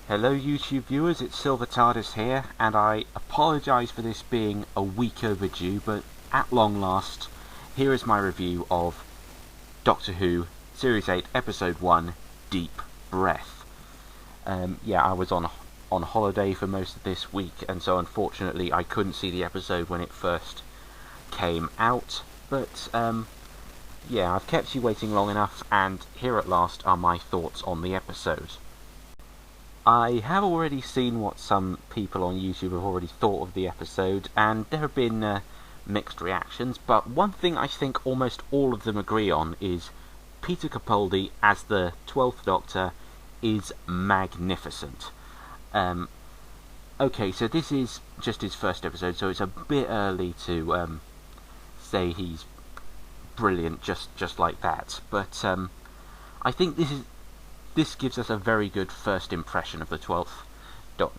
Hello YouTube viewers, it's Silvertardis here, and I apologise for this being a week overdue, but at long last, here is my review of Doctor Who Series 8 Episode 1, Deep Breath. I was on holiday for most of this week, and so unfortunately I couldn't see the episode when it first came out, but I've kept you waiting long enough, and here at last are my thoughts on the episode. I have already seen what some people on YouTube have already thought of the episode, and there have been mixed reactions, but one thing I think almost all of them agree on is Peter Capaldi as the 12th Doctor is magnificent. Okay, so this is just his first episode, so it's a bit early to say he's brilliant just like that, but I think this gives us a very good first impression of the 12th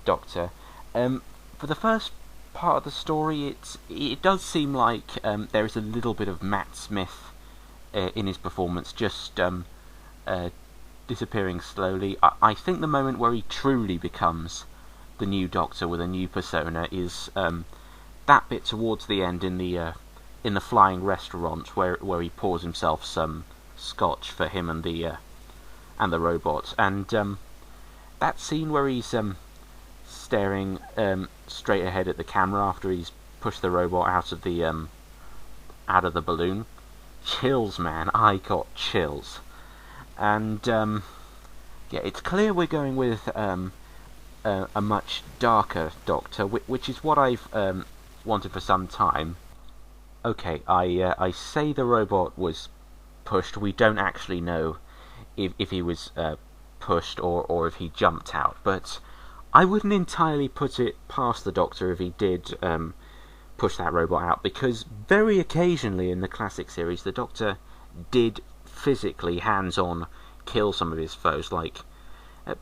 Doctor. For the first part of the story, it does seem like there is a little bit of Matt Smith in his performance, just disappearing slowly. I think the moment where he truly becomes the new Doctor with a new persona is that bit towards the end in the flying restaurant where he pours himself some scotch for him and the robot, and that scene where he's staring straight ahead at the camera after he's pushed the robot out of the balloon, chills, man. I got chills, and it's clear we're going with a much darker Doctor, which is what I've wanted for some time. Okay, I say the robot was pushed. We don't actually know if he was pushed or if he jumped out, but I wouldn't entirely put it past the Doctor if he did push that robot out, because very occasionally in the classic series the Doctor did physically, hands-on, kill some of his foes, like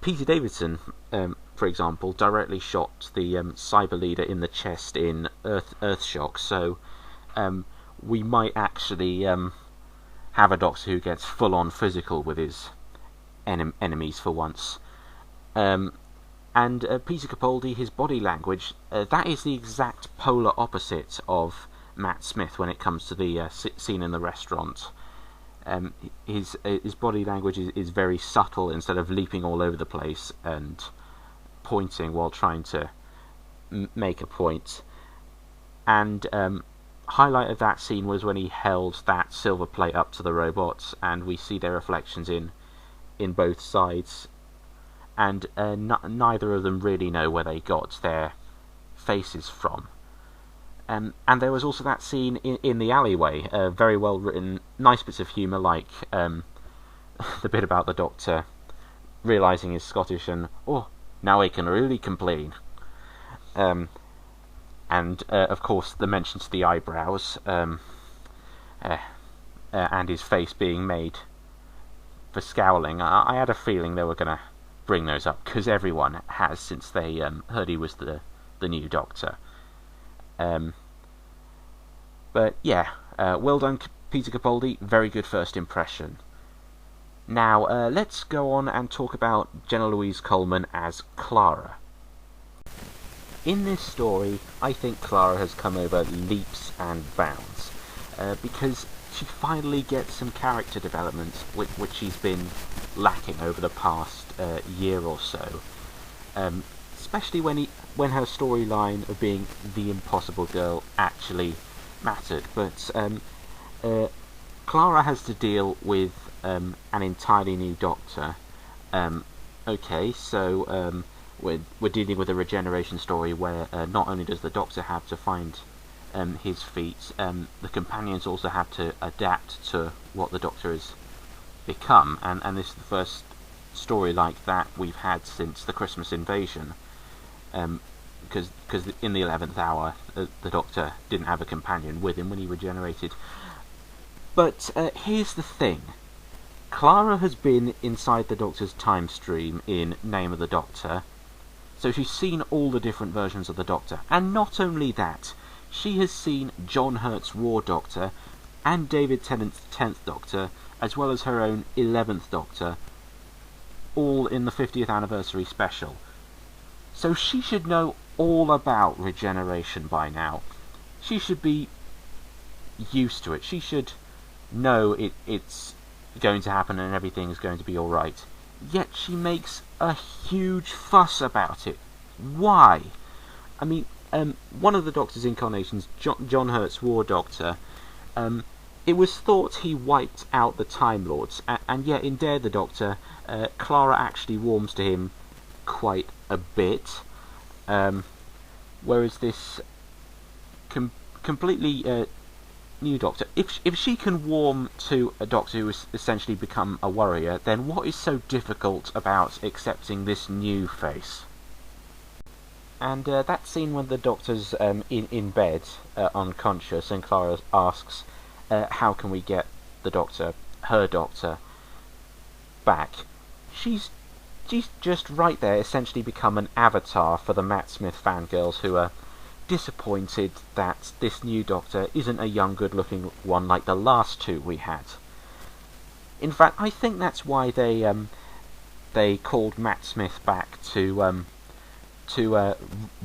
Peter Davison, for example, directly shot the Cyber Leader in the chest in Earthshock, so we might actually have a Doctor who gets full-on physical with his enemies for once. And Peter Capaldi, his body language, that is the exact polar opposite of Matt Smith when it comes to the scene in the restaurant. His body language is very subtle. Instead of leaping all over the place and pointing while trying to make a point. And highlight of that scene was when he held that silver plate up to the robots, and we see their reflections in both sides, and neither of them really know where they got their faces from. And there was also that scene in the alleyway, very well written, nice bits of humour, like the bit about the Doctor realising he's Scottish and, oh, now I can really complain. And of course the mention to the eyebrows, and his face being made for scowling. I had a feeling they were going to bring those up, because everyone has since they heard he was the new Doctor. But yeah, well done Peter Capaldi, very good first impression. Now let's go on and talk about Jenna Louise Coleman as Clara. In this story, I think Clara has come over leaps and bounds, because she finally gets some character development, which she's been lacking over the past year or so, especially when her storyline of being the impossible girl actually mattered. But Clara has to deal with an entirely new Doctor. We're dealing with a regeneration story where not only does the Doctor have to find his feet, the companions also have to adapt to what the Doctor has become, and this is the first story like that we've had since the Christmas invasion, because in the 11th hour the Doctor didn't have a companion with him when he regenerated. But here's the thing, Clara has been inside the Doctor's time stream in Name of the Doctor, so she's seen all the different versions of the Doctor, and not only that, she has seen John Hurt's War Doctor and David Tennant's 10th Doctor, as well as her own 11th Doctor, all in the 50th anniversary special. So she should know all about regeneration by now. She should be used to it. She should know it's going to happen and everything is going to be alright. Yet she makes a huge fuss about it. Why? I mean, one of the Doctor's incarnations, John Hurt's War Doctor, it was thought he wiped out the Time Lords, and yet in Dare the Doctor, Clara actually warms to him quite a bit, whereas this completely new Doctor, if she can warm to a Doctor who has essentially become a warrior, then what is so difficult about accepting this new face? And that scene when the Doctor's in bed, unconscious, and Clara asks, how can we get the Doctor, her Doctor, back? She's just right there, essentially become an avatar for the Matt Smith fangirls who are disappointed that this new Doctor isn't a young, good-looking one like the last two we had. In fact, I think that's why they called Matt Smith back to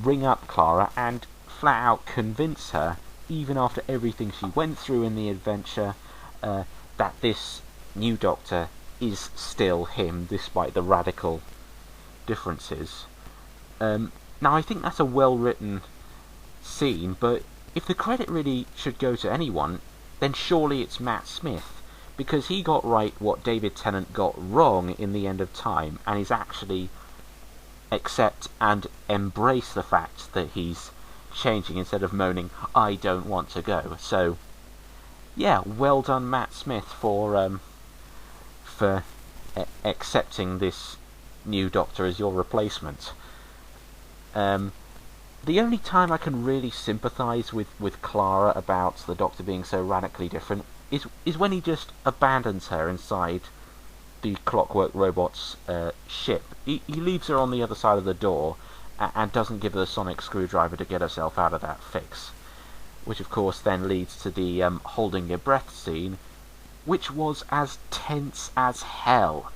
ring up Clara and flat out convince her, even after everything she went through in the adventure, that this new Doctor is still him, despite the radical differences. Now, I think that's a well-written scene, but if the credit really should go to anyone, then surely it's Matt Smith, because he got right what David Tennant got wrong in The End of Time, and is actually accept and embrace the fact that he's changing instead of moaning, I don't want to go. So, yeah, well done Matt Smith for accepting this new Doctor as your replacement. The only time I can really sympathise with Clara about the Doctor being so radically different is when he just abandons her inside the Clockwork Robot's ship. He leaves her on the other side of the door and doesn't give her the sonic screwdriver to get herself out of that fix. Which of course then leads to the holding your breath scene, which was as tense as hell.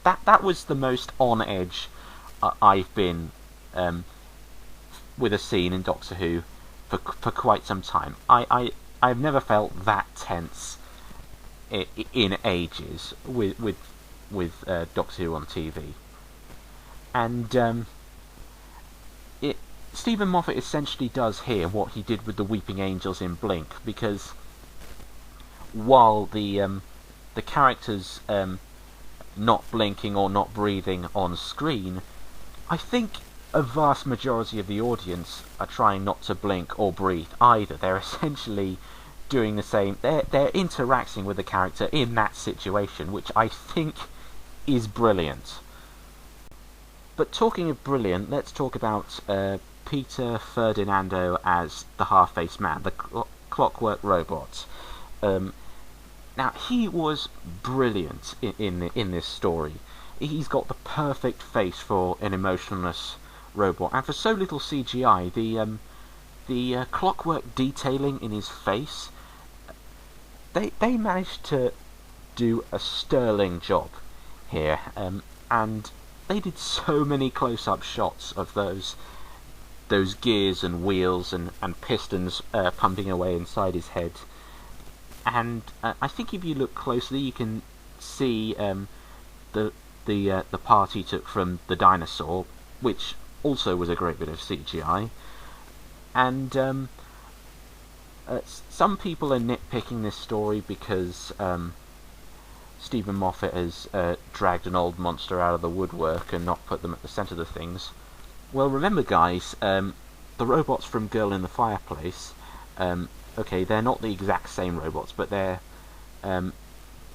That was the most on edge I've been with a scene in Doctor Who for quite some time. I've never felt that tense in ages with Doctor Who on TV. And Stephen Moffat essentially does here what he did with the Weeping Angels in Blink, because while the characters not blinking or not breathing on screen, I think a vast majority of the audience are trying not to blink or breathe either. They're essentially doing the same. They're interacting with the character in that situation, which I think is brilliant. But talking of brilliant, let's talk about Peter Ferdinando as the half-faced man, the Clockwork Robot. Now, he was brilliant in this story. He's got the perfect face for an emotionless robot, and for so little CGI, the clockwork detailing in his face, they managed to do a sterling job here, and they did so many close-up shots of those gears and wheels and pistons pumping away inside his head. And I think if you look closely, you can see the part he took from the dinosaur, which also was a great bit of CGI. And some people are nitpicking this story because Stephen Moffat has dragged an old monster out of the woodwork and not put them at the centre of the things. Well, remember guys, the robots from Girl in the Fireplace, okay, they're not the exact same robots, but they're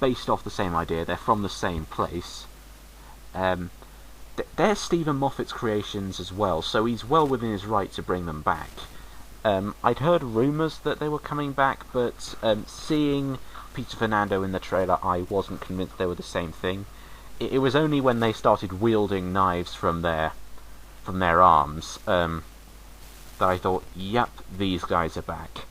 based off the same idea. They're from the same place. They're Stephen Moffat's creations as well, so he's well within his right to bring them back. I'd heard rumours that they were coming back, but seeing Peter Fernando in the trailer, I wasn't convinced they were the same thing. It was only when they started wielding knives from their arms that I thought, yep, these guys are back.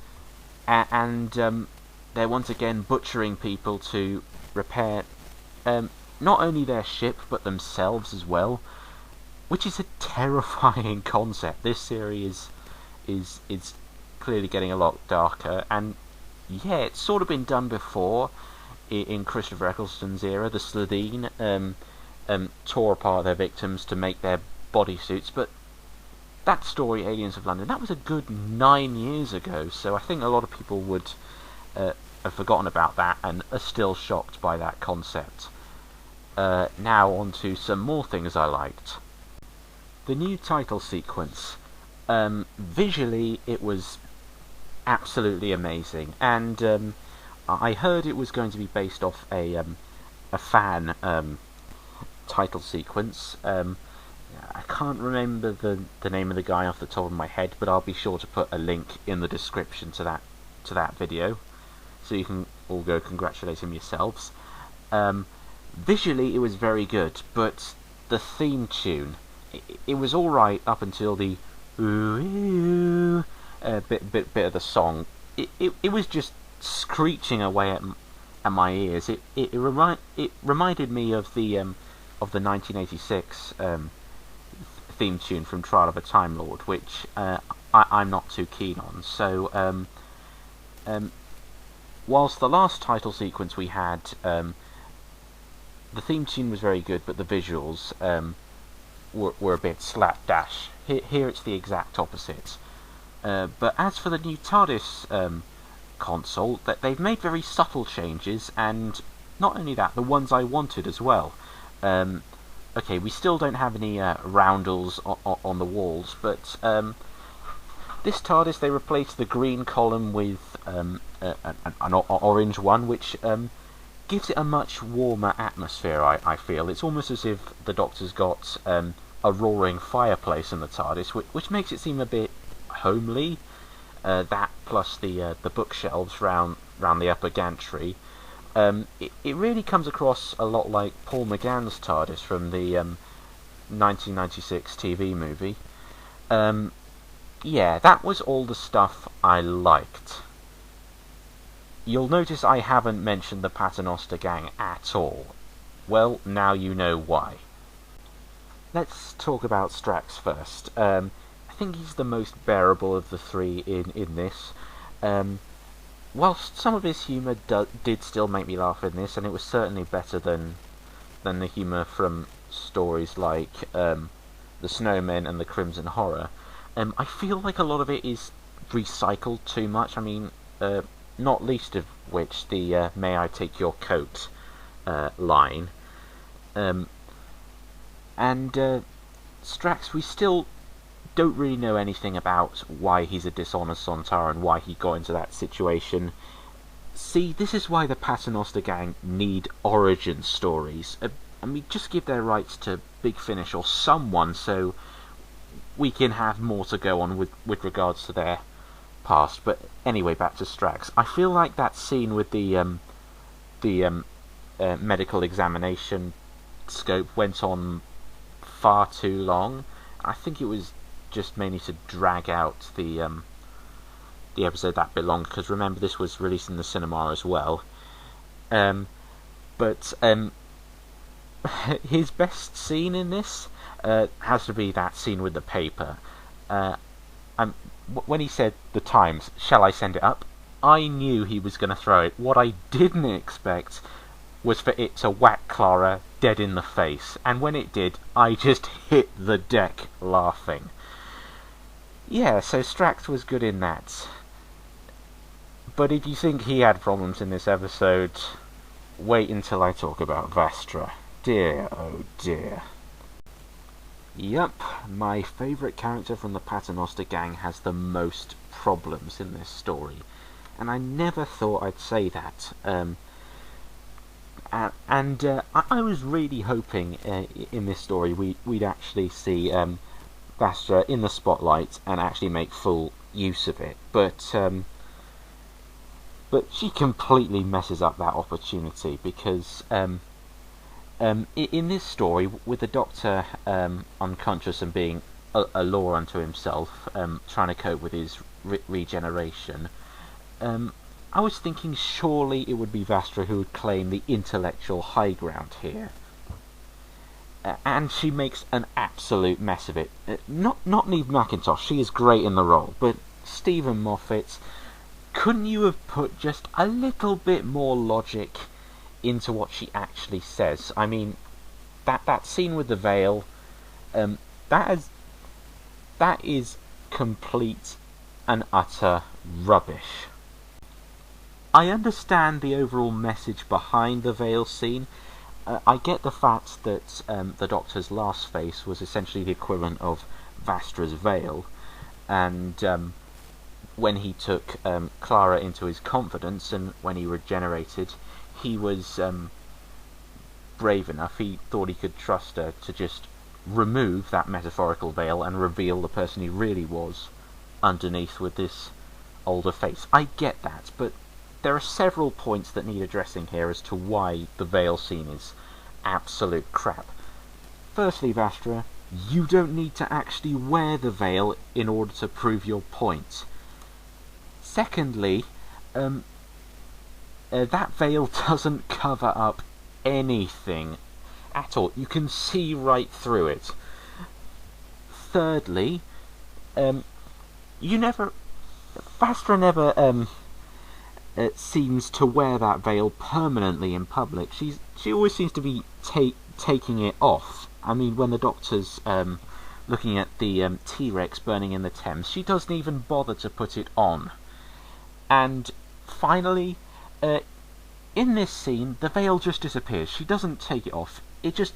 And they're once again butchering people to repair not only their ship, but themselves as well. which is a terrifying concept. This series is clearly getting a lot darker, and yeah, it's sort of been done before in Christopher Eccleston's era. The Slitheen tore apart their victims to make their bodysuits, but that story, Aliens of London, that was a good 9 years ago, so I think a lot of people would have forgotten about that and are still shocked by that concept. Now on to some more things I liked. The new title sequence. Visually, it was absolutely amazing, and I heard it was going to be based off a fan title sequence. I can't remember the name of the guy off the top of my head, but I'll be sure to put a link in the description to that video, so you can all go congratulate him yourselves. Visually, it was very good, but the theme tune, it was all right up until the ooh, bit of the song. It was just screeching away at my ears. It reminded me of the 1986 theme tune from Trial of a Time Lord, which I'm not too keen on. So whilst the last title sequence we had, the theme tune was very good, but the visuals were a bit slapdash. Here it's the exact opposite. But as for the new TARDIS console, that they've made very subtle changes, and not only that, the ones I wanted as well. Okay, we still don't have any roundels on the walls, but this TARDIS, they replaced the green column with an orange one, which gives it a much warmer atmosphere, I feel. It's almost as if the Doctor's got a roaring fireplace in the TARDIS, which makes it seem a bit homely. That plus the bookshelves round the upper gantry. It really comes across a lot like Paul McGann's TARDIS from the 1996 TV movie. Yeah, that was all the stuff I liked. You'll notice I haven't mentioned the Paternoster gang at all. Well, now you know why. Let's talk about Strax first. I think he's the most bearable of the three in this. Whilst some of his humour did still make me laugh in this, and it was certainly better than the humour from stories like The Snowmen and The Crimson Horror, I feel like a lot of it is recycled too much. I mean, not least of which the "May I take your coat" line. And Strax, we still don't really know anything about why he's a dishonest Sontar and why he got into that situation. See, this is why the Paternoster gang need origin stories. I mean, just give their rights to Big Finish or someone, so we can have more to go on with regards to their past. But anyway, back to Strax. I feel like that scene with the medical examination scope went on far too long. I think it was just mainly to drag out the episode that bit longer, because remember, this was released in the cinema as well. But his best scene in this has to be that scene with the paper. When he said the Times, shall I send it up? I knew he was going to throw it. What I didn't expect was for it to whack Clara dead in the face, and when it did, I just hit the deck laughing. Yeah, so Strax was good in that. But if you think he had problems in this episode, wait until I talk about Vastra. Dear, oh dear. Yup, my favourite character from the Paternoster gang has the most problems in this story. And I never thought I'd say that. I was really hoping in this story we'd actually see Vastra in the spotlight and actually make full use of it. But she completely messes up that opportunity, because in this story, with the Doctor unconscious and being a law unto himself, trying to cope with his regeneration, I was thinking surely it would be Vastra who would claim the intellectual high ground here. and she makes an absolute mess of it. Not Neve McIntosh, she is great in the role, but Stephen Moffat, couldn't you have put just a little bit more logic into what she actually says? I mean, that scene with the veil, that is complete and utter rubbish. I understand the overall message behind the veil scene. I get the fact that the Doctor's last face was essentially the equivalent of Vastra's veil, and when he took Clara into his confidence and when he regenerated, he was brave enough, he thought he could trust her to just remove that metaphorical veil and reveal the person he really was underneath with this older face. I get that, but there are several points that need addressing here as to why the veil scene is absolute crap. Firstly, Vastra, you don't need to actually wear the veil in order to prove your point. Secondly, that veil doesn't cover up anything at all. You can see right through it. Thirdly, Vastra never seems to wear that veil permanently in public. She always seems to be taking it off. I mean, when the Doctor's looking at the T-Rex burning in the Thames, she doesn't even bother to put it on. And finally, in this scene, the veil just disappears. She doesn't take it off. It just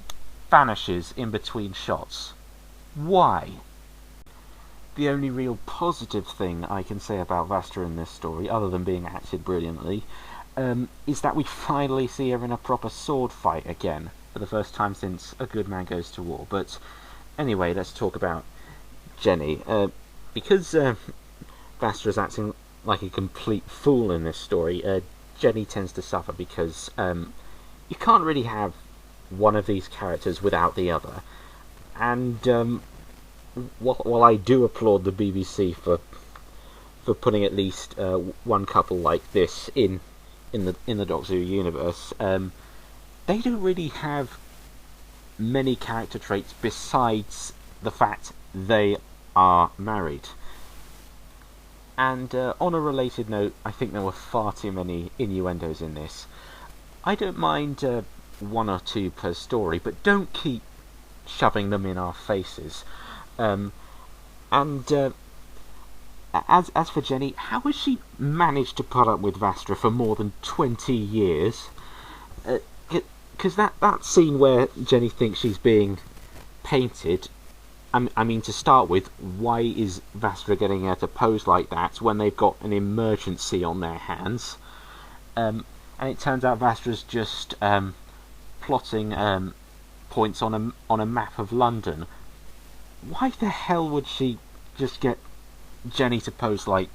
vanishes in between shots. Why? The only real positive thing I can say about Vastra in this story, other than being acted brilliantly, is that we finally see her in a proper sword fight again, for the first time since A Good Man Goes to War. But anyway, let's talk about Jenny. Because Vastra's acting like a complete fool in this story, Jenny tends to suffer because you can't really have one of these characters without the other. And while I do applaud the BBC for putting at least one couple like this in the Doctor Who universe, they don't really have many character traits besides the fact they are married. And on a related note, I think there were far too many innuendos in this. I don't mind one or two per story, but don't keep shoving them in our faces. As for Jenny, how has she managed to put up with Vastra for more than 20 years? Because that scene where Jenny thinks she's being painted, I mean, to start with, why is Vastra getting her to pose like that when they've got an emergency on their hands? And it turns out Vastra's just plotting points on a map of London. Why the hell would she just get Jenny to pose like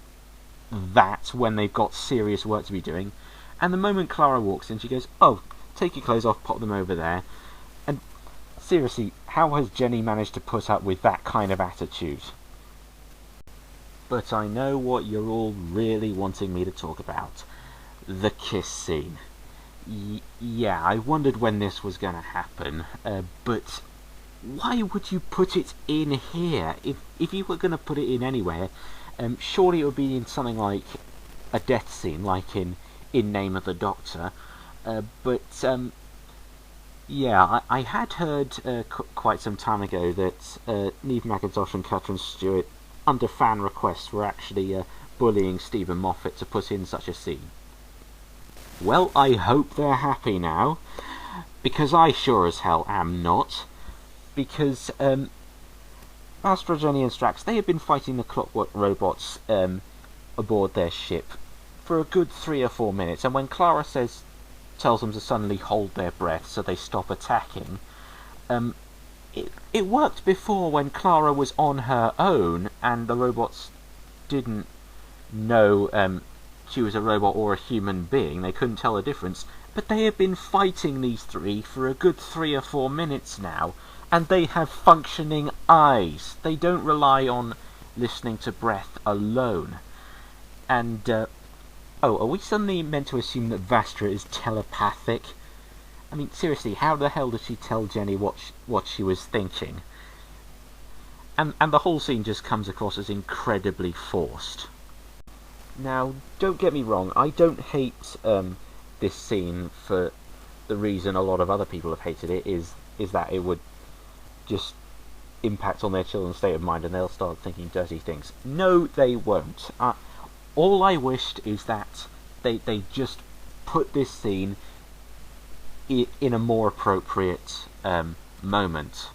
that when they've got serious work to be doing? And the moment Clara walks in, she goes, "Oh, take your clothes off, pop them over there." And seriously, how has Jenny managed to put up with that kind of attitude? But I know what you're all really wanting me to talk about. The kiss scene. Yeah, I wondered when this was going to happen, but why would you put it in here? If you were going to put it in anywhere, surely it would be in something like a death scene, like in Name of the Doctor. Yeah, I had heard quite some time ago that Neve McIntosh and Catherine Stewart, under fan requests, were actually bullying Stephen Moffat to put in such a scene. Well, I hope they're happy now, because I sure as hell am not. Because Vastra, Jenny and Strax, they have been fighting the clockwork robots aboard their ship for a good 3 or 4 minutes, and when Clara tells them to suddenly hold their breath so they stop attacking, it worked before when Clara was on her own and the robots didn't know she was a robot or a human being. They couldn't tell the difference. But they have been fighting these three for a good 3 or 4 minutes now, and they have functioning eyes. They don't rely on listening to breath alone. And, are we suddenly meant to assume that Vastra is telepathic? I mean, seriously, how the hell did she tell Jenny what she was thinking? And the whole scene just comes across as incredibly forced. Now, don't get me wrong, I don't hate this scene for the reason a lot of other people have hated it, is that it would just impact on their children's state of mind and they'll start thinking dirty things. No, they won't. All I wished is that they just put this scene in a more appropriate moment.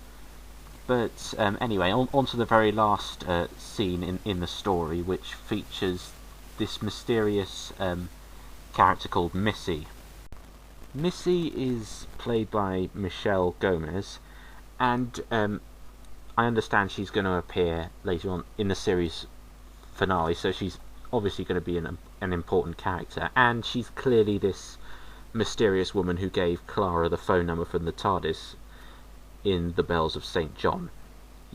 But anyway, on to the very last scene in the story, which features this mysterious character called Missy. Missy is played by Michelle Gomez, and I understand she's going to appear later on in the series finale, so she's obviously going to be an important character, and she's clearly this mysterious woman who gave Clara the phone number from the TARDIS in The Bells of St. John.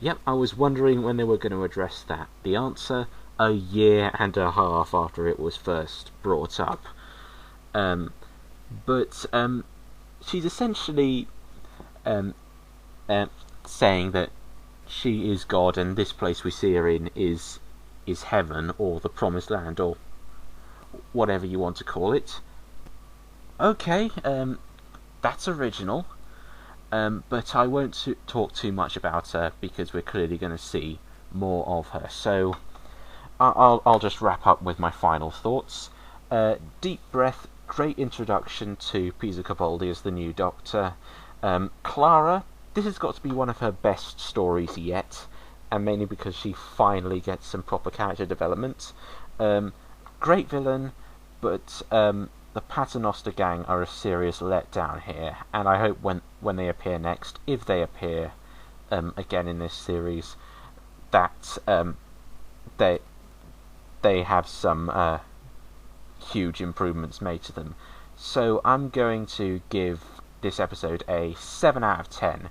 Yep, I was wondering when they were going to address that. The answer, a year and a half after it was first brought up. But she's essentially saying that she is God and this place we see her in is heaven, or the promised land, or whatever you want to call it. Okay, that's original. But I won't talk too much about her because we're clearly going to see more of her. So I'll just wrap up with my final thoughts. Deep breath, great introduction to Peter Capaldi as the new Doctor. Clara, this has got to be one of her best stories yet, and mainly because she finally gets some proper character development. Great villain, but the Paternoster gang are a serious letdown here, and I hope when they appear next, if they appear again in this series, that they have some huge improvements made to them. So I'm going to give this episode a 7 out of 10.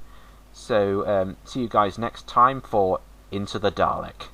So see you guys next time for Into the Dalek.